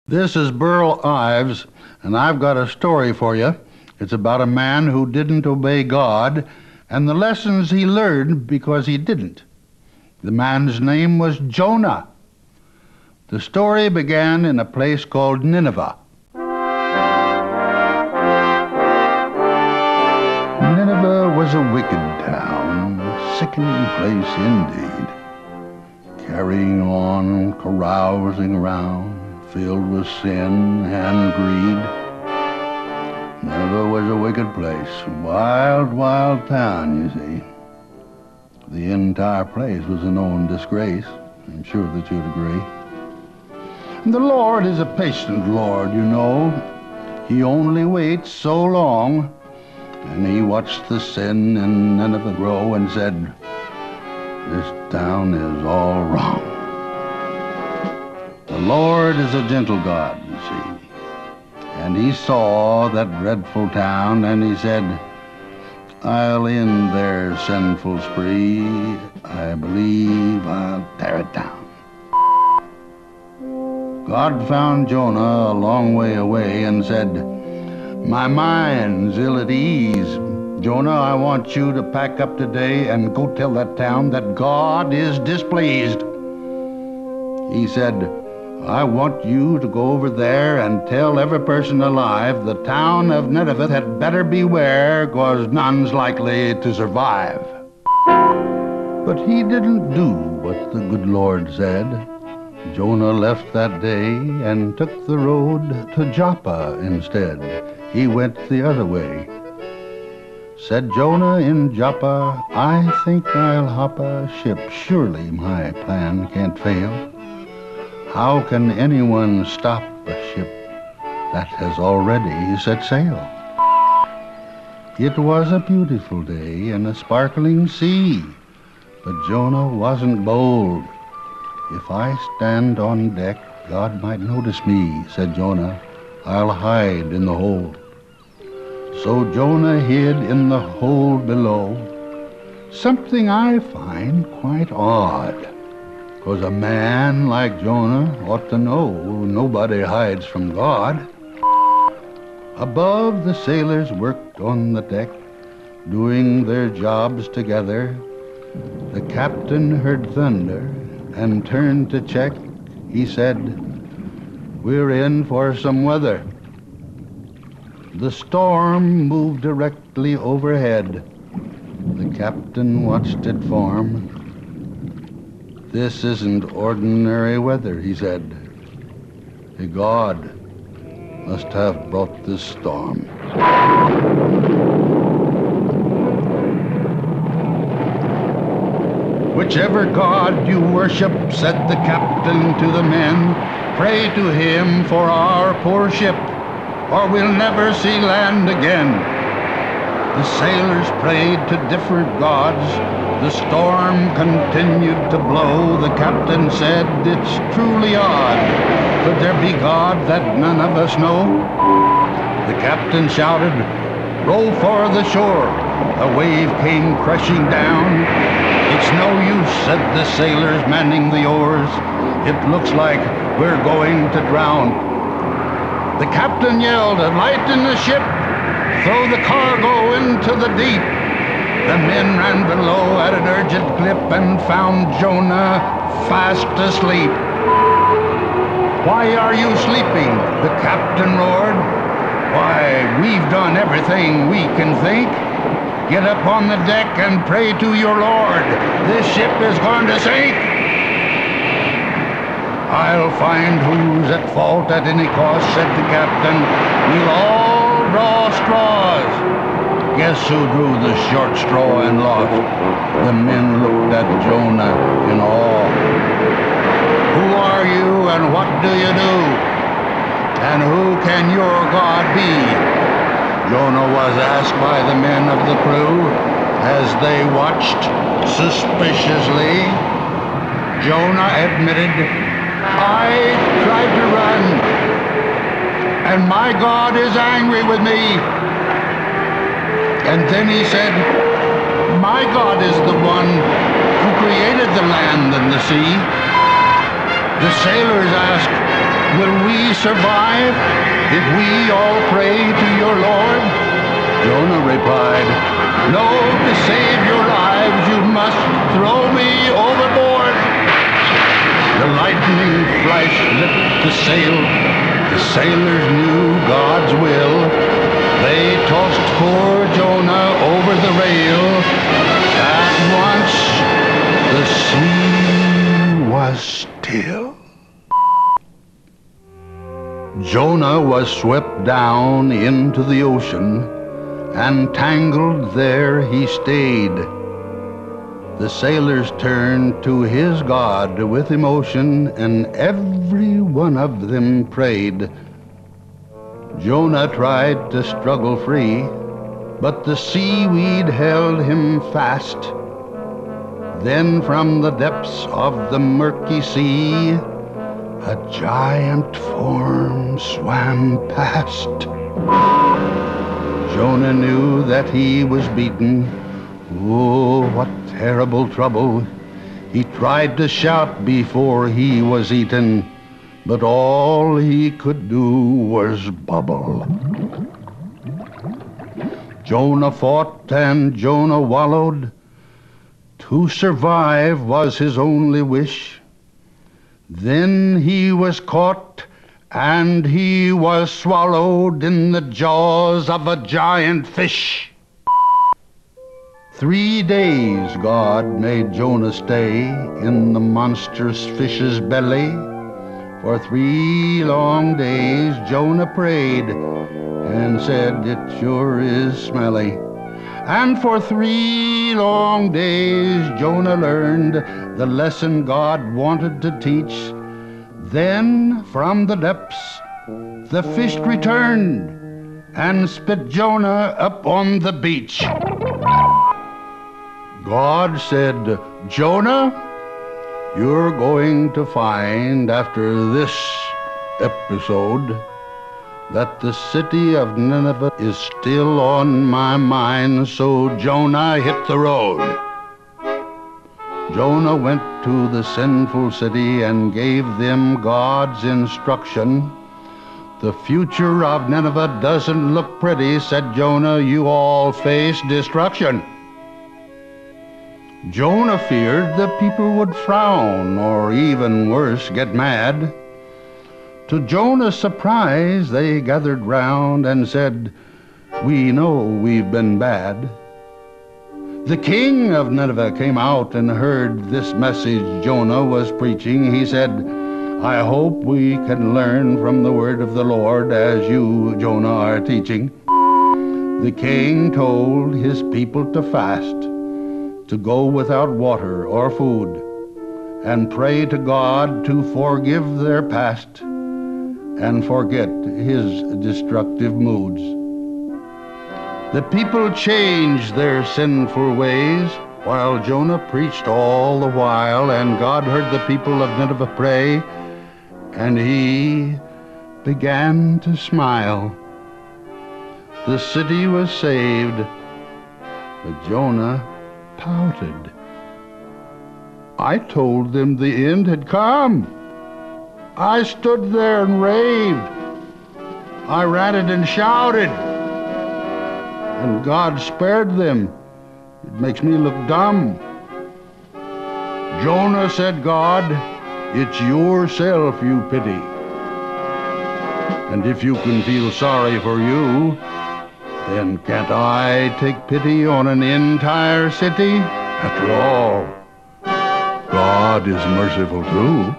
This is Burl Ives, and I've got a story for you. It's about a man who didn't obey God and the lessons he learned because he didn't. The man's name was Jonah. The story began in a place called Nineveh. Nineveh was a wicked town, a sickening place indeed, carrying on, carousing around, filled with sin and greed. Nineveh was a wicked place, a wild, wild town, you see. The entire place was a known disgrace. I'm sure that you'd agree. And the Lord is a patient Lord, you know. He only waits so long. And he watched the sin in Nineveh grow and said, "This town is all wrong." The Lord is a gentle God, you see. And he saw that dreadful town, and he said, "I'll end their sinful spree. I believe I'll tear it down." God found Jonah a long way away and said, "My mind's ill at ease. Jonah, I want you to pack up today and go tell that town that God is displeased." He said, "I want you to go over there and tell every person alive the town of Nineveh had better beware, 'cause none's likely to survive." But he didn't do what the good Lord said. Jonah left that day and took the road to Joppa instead. He went the other way. Said Jonah in Joppa, "I think I'll hop a ship. Surely my plan can't fail. How can anyone stop a ship that has already set sail?" It was a beautiful day and a sparkling sea, but Jonah wasn't bold. "If I stand on deck, God might notice me," said Jonah. "I'll hide in the hold." So Jonah hid in the hold below, something I find quite odd, 'cause a man like Jonah ought to know nobody hides from God. Above, the sailors worked on the deck, doing their jobs together. The captain heard thunder and turned to check. He said, "We're in for some weather." The storm moved directly overhead. The captain watched it form. "This isn't ordinary weather," he said. "A God must have brought this storm." "Whichever God you worship," said the captain to the men, "pray to him for our poor ship, or we'll never see land again." The sailors prayed to different gods. The storm continued to blow. The captain said, "It's truly odd. Could there be God that none of us know?" The captain shouted, "Row for the shore." A wave came crashing down. "It's no use," said the sailors manning the oars. "It looks like we're going to drown." The captain yelled, "Lighten the ship! Throw the cargo into the deep!" The men ran below at an urgent clip and found Jonah fast asleep. "Why are you sleeping?" the captain roared. "Why, we've done everything we can think. Get up on the deck and pray to your Lord. This ship is going to sink." "I'll find who's at fault at any cost," said the captain. "We'll all draw straws." Guess who drew the short straw and lost? The men looked at Jonah in awe. "Who are you and what do you do? And who can your God be?" Jonah was asked by the men of the crew as they watched suspiciously. Jonah admitted, "I tried to run, and my God is angry with me." And then he said, "My God is the one who created the land and the sea." The sailors asked, Will we survive if we all pray to your Lord? Jonah replied, no, to save your lives you must throw me overboard. The lightning flash lit the sail. The sailors knew God's will. They tossed poor Jonah over the rail. At once the sea was still. Jonah was swept down into the ocean, and tangled there he stayed. The sailors turned to his God with emotion, and every one of them prayed. Jonah tried to struggle free, but the seaweed held him fast. Then from the depths of the murky sea, a giant form swam past. Jonah knew that he was beaten. Oh, what terrible trouble. He tried to shout before he was eaten, but all he could do was bubble. Jonah fought and Jonah wallowed. To survive was his only wish. Then he was caught and he was swallowed in the jaws of a giant fish. 3 days God made Jonah stay in the monstrous fish's belly. For 3 long days Jonah prayed and said, it sure is smelly. And for 3 long days Jonah learned the lesson God wanted to teach. Then from the depths the fish returned and spit Jonah up on the beach. God said, Jonah, you're going to find after this episode that the city of Nineveh is still on my mind, so Jonah hit the road. Jonah went to the sinful city and gave them God's instruction. The future of Nineveh doesn't look pretty, said Jonah. You all face destruction. Jonah feared the people would frown, or even worse, get mad. To Jonah's surprise, they gathered round and said, we know we've been bad. The king of Nineveh came out and heard this message Jonah was preaching. He said, I hope we can learn from the word of the Lord as you, Jonah, are teaching. The king told his people to fast, to go without water or food, and pray to God to forgive their past and forget his destructive moods. The people changed their sinful ways while Jonah preached all the while, and God heard the people of Nineveh pray, and he began to smile. The city was saved, but Jonah pouted. I told them the end had come. I stood there and raved. I ranted and shouted, and God spared them. It makes me look dumb. Jonah, said God, it's yourself you pity. And if you can feel sorry for you, then can't I take pity on an entire city? After all, God is merciful too.